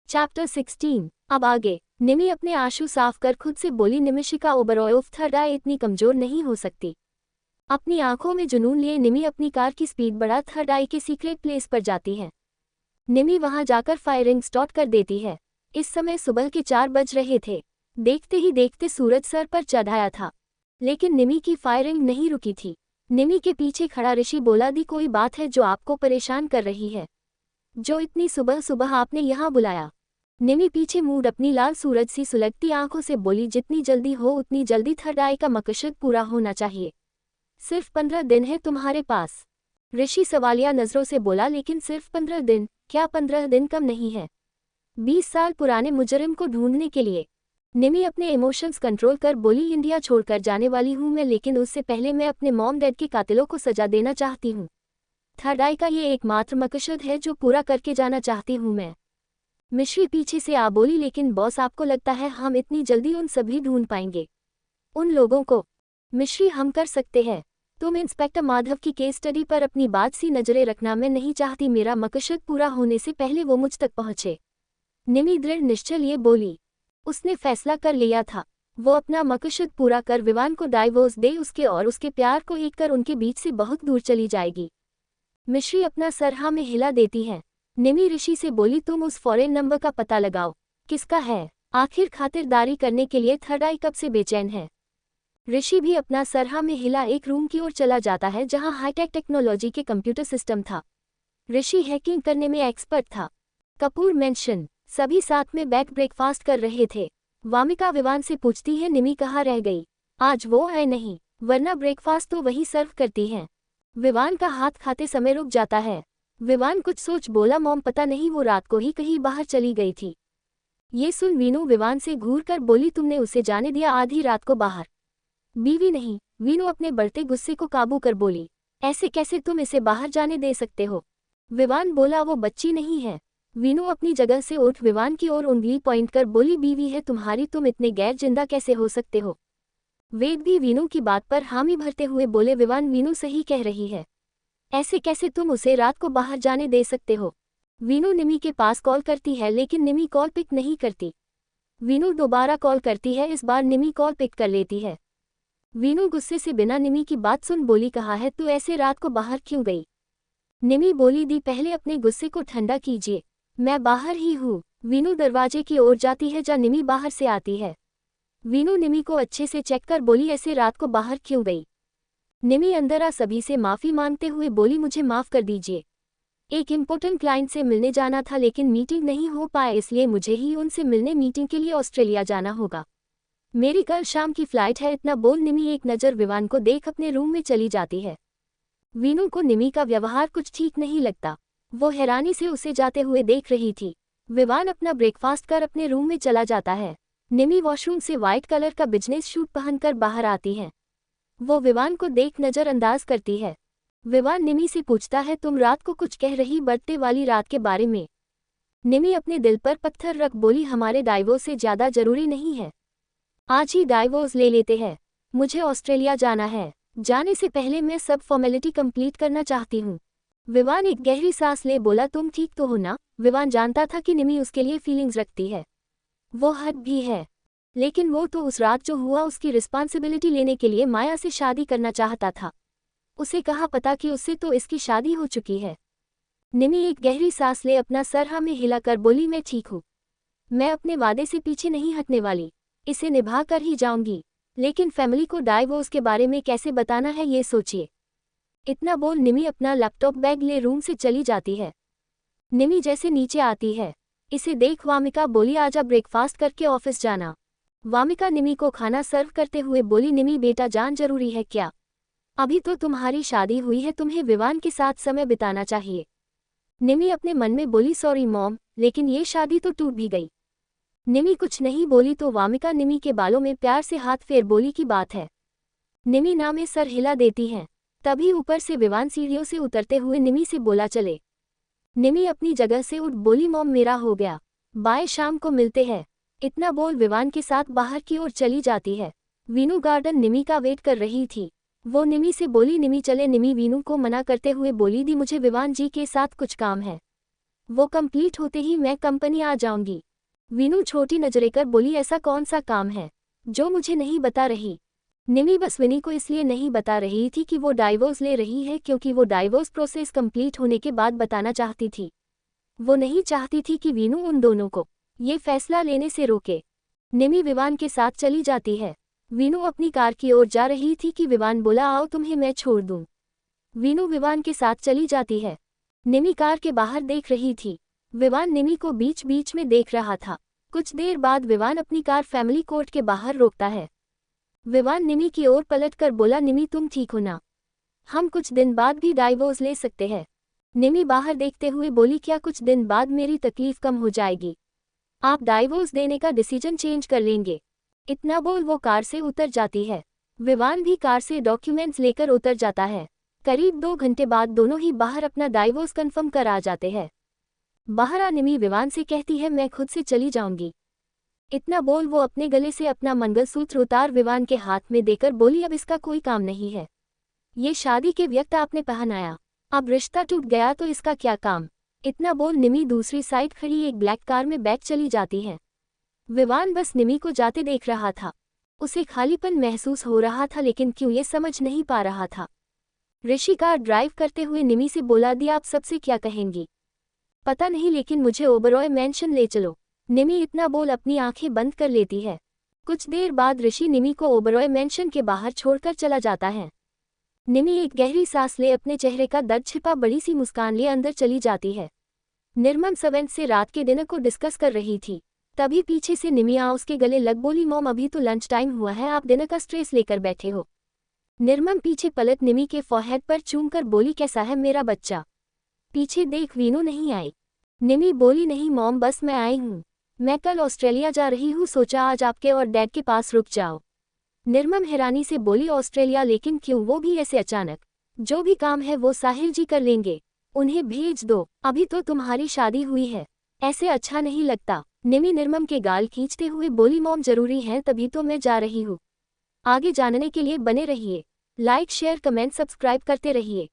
Chapter 16। अब आगे। निमी अपने आंसू साफ कर खुद से बोली, निमिशिका ओबरॉयफ थर्ड आई इतनी कमजोर नहीं हो सकती। अपनी आंखों में जुनून लिए निमी अपनी कार की स्पीड बढ़ा थर्ड आई के सीक्रेट प्लेस पर जाती है। निमी वहां जाकर फायरिंग स्टार्ट कर देती है। इस समय सुबह के 4 बज रहे थे। देखते ही देखते सूरज सर पर चढ़ आया था, लेकिन निमी की फायरिंग नहीं रुकी थी। निमी के पीछे खड़ा ऋषि बोला, दी कोई बात है जो आपको परेशान कर रही है, जो इतनी सुबह सुबह आपने यहाँ बुलाया? निमी पीछे मूड अपनी लाल सूरज सी सुलगती आंखों से बोली, जितनी जल्दी हो उतनी जल्दी थर्ड आई का मकसद पूरा होना चाहिए। सिर्फ 15 दिन है तुम्हारे पास। ऋषि सवालिया नजरों से बोला, लेकिन सिर्फ 15 दिन? क्या 15 दिन कम नहीं है 20 साल पुराने मुजरिम को ढूंढने के लिए? निमी अपने इमोशंस कंट्रोल कर बोली, इंडिया छोड़कर जाने वाली हूं मैं, लेकिन उससे पहले मैं अपने मॉम डैड के कातिलों को सजा देना चाहती हूं। थर्ड आई का ये एकमात्र मकसद है जो पूरा करके जाना चाहती हूं मैं। मिश्री पीछे से आ बोली, लेकिन बॉस आपको लगता है हम इतनी जल्दी उन सभी ढूंढ पाएंगे उन लोगों को? मिश्री, हम कर सकते हैं। तुम इंस्पेक्टर माधव की केस स्टडी पर अपनी बात सी नजरें रखना, मैं नहीं चाहती मेरा मकसद पूरा होने से पहले वो मुझ तक पहुंचे। निमी दृढ़ निश्चय लिए बोली। उसने फैसला कर लिया था, वो अपना मकसद पूरा कर विवान को डाइवोर्स दे, उसके और उसके प्यार को एक कर उनके बीच से बहुत दूर चली जाएगी। मिश्री अपना सर हाँ में हिला देती है। निमी ऋषि से बोली, तुम उस फॉरेन नंबर का पता लगाओ, किसका है? आखिर खातिरदारी करने के लिए थर्ड आई कब से बेचैन है? ऋषि भी अपना सर हाँ में हिला एक रूम की ओर चला जाता है जहां हाईटेक टेक्नोलॉजी के कंप्यूटर सिस्टम था। ऋषि हैकिंग करने में एक्सपर्ट था। कपूर मेंशन। सभी साथ में बैठ ब्रेकफास्ट कर रहे थे। वामिका विवान से पूछती है, निमी कहाँ रह गई? आज वो आए नहीं, वरना ब्रेकफास्ट तो वही सर्व करती हैं। विवान का हाथ खाते समय रुक जाता है। विवान कुछ सोच बोला, मॉम पता नहीं वो रात को ही कहीं बाहर चली गई थी। ये सुन वीनू विवान से घूर कर बोली, तुमने उसे जाने दिया आधी रात को बाहर? बीवी नहीं। वीनू अपने बढ़ते गुस्से को काबू कर बोली, ऐसे कैसे तुम इसे बाहर जाने दे सकते हो? विवान बोला, वो बच्ची नहीं है। वीनू अपनी जगह से उठ विवान की ओर उंगली पॉइंट कर बोली, बीवी है तुम्हारी, तुम इतने गैर जिंदा कैसे हो सकते हो? वेद भी वीनू की बात पर हामी भरते हुए बोले, विवान वीनू सही कह रही है, ऐसे कैसे तुम उसे रात को बाहर जाने दे सकते हो? वीनू निमी के पास कॉल करती है, लेकिन निमी कॉल पिक नहीं करती। वीनू दोबारा कॉल करती है, इस बार निमी कॉल पिक कर लेती है। वीनू गुस्से से बिना निमी की बात सुन बोली, कहा है तू ऐसे रात को बाहर क्यों गई? निमी बोली, दी पहले अपने गुस्से को ठंडा कीजिए, मैं बाहर ही हूँ। वीनू दरवाजे की ओर जाती है जहाँ निमी बाहर से आती है। वीनू निमी को अच्छे से चेक कर बोली, ऐसे रात को बाहर क्यों गई? निमी अंदर आ सभी से माफी मांगते हुए बोली, मुझे माफ कर दीजिए, एक इम्पोर्टेंट क्लाइंट से मिलने जाना था लेकिन मीटिंग नहीं हो पाए, इसलिए मुझे ही उनसे मिलने मीटिंग के लिए ऑस्ट्रेलिया जाना होगा। मेरी कल शाम की फ्लाइट है। इतना बोल निमी एक नज़र विवान को देख अपने रूम में चली जाती है। वीनू को निमी का व्यवहार कुछ ठीक नहीं लगता। वो हैरानी से उसे जाते हुए देख रही थी। विवान अपना ब्रेकफास्ट कर अपने रूम में चला जाता है। निमी वॉशरूम से व्हाइट कलर का बिजनेस सूट पहनकर बाहर आती है। वो विवान को देख नज़रअंदाज करती है। विवान निमी से पूछता है, तुम रात को कुछ कह रही बर्थडे वाली रात के बारे में? निमी अपने दिल पर पत्थर रख बोली, हमारे डाइवोर्स से ज़्यादा जरूरी नहीं है, आज ही डाइवोर्स ले लेते हैं। मुझे ऑस्ट्रेलिया जाना है, जाने से पहले मैं सब फॉर्मेलिटी कंप्लीट करना चाहती हूँ। विवान एक गहरी सांस ले बोला, तुम ठीक तो हो ना? विवान जानता था कि निमी उसके लिए फीलिंग्स रखती है, वो हद भी है, लेकिन वो तो उस रात जो हुआ उसकी रिस्पॉन्सिबिलिटी लेने के लिए माया से शादी करना चाहता था। उसे कहाँ पता कि उससे तो इसकी शादी हो चुकी है। निमी एक गहरी सांस ले अपना सर हाँ में हिलाकर बोली, मैं ठीक हूँ, मैं अपने वादे से पीछे नहीं हटने वाली, इसे निभा कर ही जाऊंगी, लेकिन फैमिली को डाइवोर्स के बारे में कैसे बताना है ये सोचिए। इतना बोल निमी अपना लैपटॉप बैग ले रूम से चली जाती है। निमी जैसे नीचे आती है, इसे देख वामिका बोली, आजा ब्रेकफास्ट करके ऑफिस जाना। वामिका निमी को खाना सर्व करते हुए बोली, निमी बेटा जान जरूरी है क्या? अभी तो तुम्हारी शादी हुई है, तुम्हें विवान के साथ समय बिताना चाहिए। निमी अपने मन में बोली, सॉरी मॉम, लेकिन ये शादी तो टूट भी गई। निमी कुछ नहीं बोली तो वामिका निमी के बालों में प्यार से हाथ फेर बोली, की बात है? निमी ना में सर हिला देती है। तभी ऊपर से विवान सीढ़ियों से उतरते हुए निमी से बोला, चले। निमी अपनी जगह से उठ बोली, मॉम मेरा हो गया, बाय, शाम को मिलते हैं। इतना बोल विवान के साथ बाहर की ओर चली जाती है। वीनू गार्डन निमी का वेट कर रही थी। वो निमी से बोली, निमी चले। निमी वीनू को मना करते हुए बोली, दी मुझे विवान जी के साथ कुछ काम है। वो कंप्लीट होते ही मैं कंपनी आ जाऊंगी। वीनू छोटी नजरें कर बोली, ऐसा कौन सा काम है जो मुझे नहीं बता रही? निमी बस विनी को इसलिए नहीं बता रही थी कि वो डाइवोर्स ले रही है, क्योंकि वो डाइवोर्स प्रोसेस कंप्लीट होने के बाद बताना चाहती थी। वो नहीं चाहती थी कि वीनू उन दोनों को ये फैसला लेने से रोके। निमी विवान के साथ चली जाती है। वीनू अपनी कार की ओर जा रही थी कि विवान बोला, आओ तुम्हें मैं छोड़ दूं। वीनू विवान के साथ चली जाती है। निमी कार के बाहर देख रही थी। विवान निमी को बीच बीच में देख रहा था। कुछ देर बाद विवान अपनी कार फैमिली कोर्ट के बाहर रोकता है। विवान निमी की ओर पलटकर बोला, निमी तुम ठीक हो ना? हम कुछ दिन बाद भी डाइवोर्स ले सकते हैं। निमी बाहर देखते हुए बोली, क्या कुछ दिन बाद मेरी तकलीफ कम हो जाएगी? आप डाइवोर्स देने का डिसीजन चेंज कर लेंगे? इतना बोल वो कार से उतर जाती है। विवान भी कार से डॉक्यूमेंट्स लेकर उतर जाता है। करीब 2 घंटे बाद दोनों ही बाहर अपना डाइवोर्स कंफर्म कर आ जाते हैं। बाहर आ निमी विवान से कहती है, मैं खुद से चली जाऊंगी। इतना बोल वो अपने गले से अपना मंगलसूत्र उतार विवान के हाथ में देकर बोली, अब इसका कोई काम नहीं है। ये शादी के वक्त आपने पहनाया, अब रिश्ता टूट गया तो इसका क्या काम? इतना बोल निमी दूसरी साइड खड़ी एक ब्लैक कार में बैठ चली जाती है। विवान बस निमी को जाते देख रहा था। उसे खालीपन महसूस हो रहा था, लेकिन क्यों ये समझ नहीं पा रहा था। ऋषि कार ड्राइव करते हुए निमी से बोला, दी आप सबसे क्या कहेंगी? पता नहीं, लेकिन मुझे ओबरॉय मैंशन ले चलो। निमी इतना बोल अपनी आंखें बंद कर लेती है। कुछ देर बाद ऋषि निमी को ओबरॉय मैंशन के बाहर छोड़कर चला जाता है। निमी एक गहरी सांस ले अपने चेहरे का दर्द छिपा बड़ी सी मुस्कान लिए अंदर चली जाती है। निर्मम सवेंत से रात के डिनर को डिस्कस कर रही थी। तभी पीछे से निमी आ उसके गले लग बोली, मॉम अभी तो लंच टाइम हुआ है, आप डिनर का स्ट्रेस लेकर बैठे हो। निर्मम पीछे पलट निमी के फॉरहेड पर चूमकर बोली, कैसा है मेरा बच्चा? पीछे देख वीनू नहीं आई। निमी बोली, नहीं मॉम, बस मैं आई हूँ। मैं कल ऑस्ट्रेलिया जा रही हूँ, सोचा आज आपके और डैड के पास रुक जाओ। निर्मम हैरानी से बोली, ऑस्ट्रेलिया? लेकिन क्यों, वो भी ऐसे अचानक? जो भी काम है वो साहिल जी कर लेंगे, उन्हें भेज दो। अभी तो तुम्हारी शादी हुई है, ऐसे अच्छा नहीं लगता। निमी निर्मम के गाल खींचते हुए बोली, मॉम जरूरी है तभी तो मैं जा रही हूँ। आगे जानने के लिए बने रहिए। लाइक शेयर कमेंट सब्सक्राइब करते रहिए।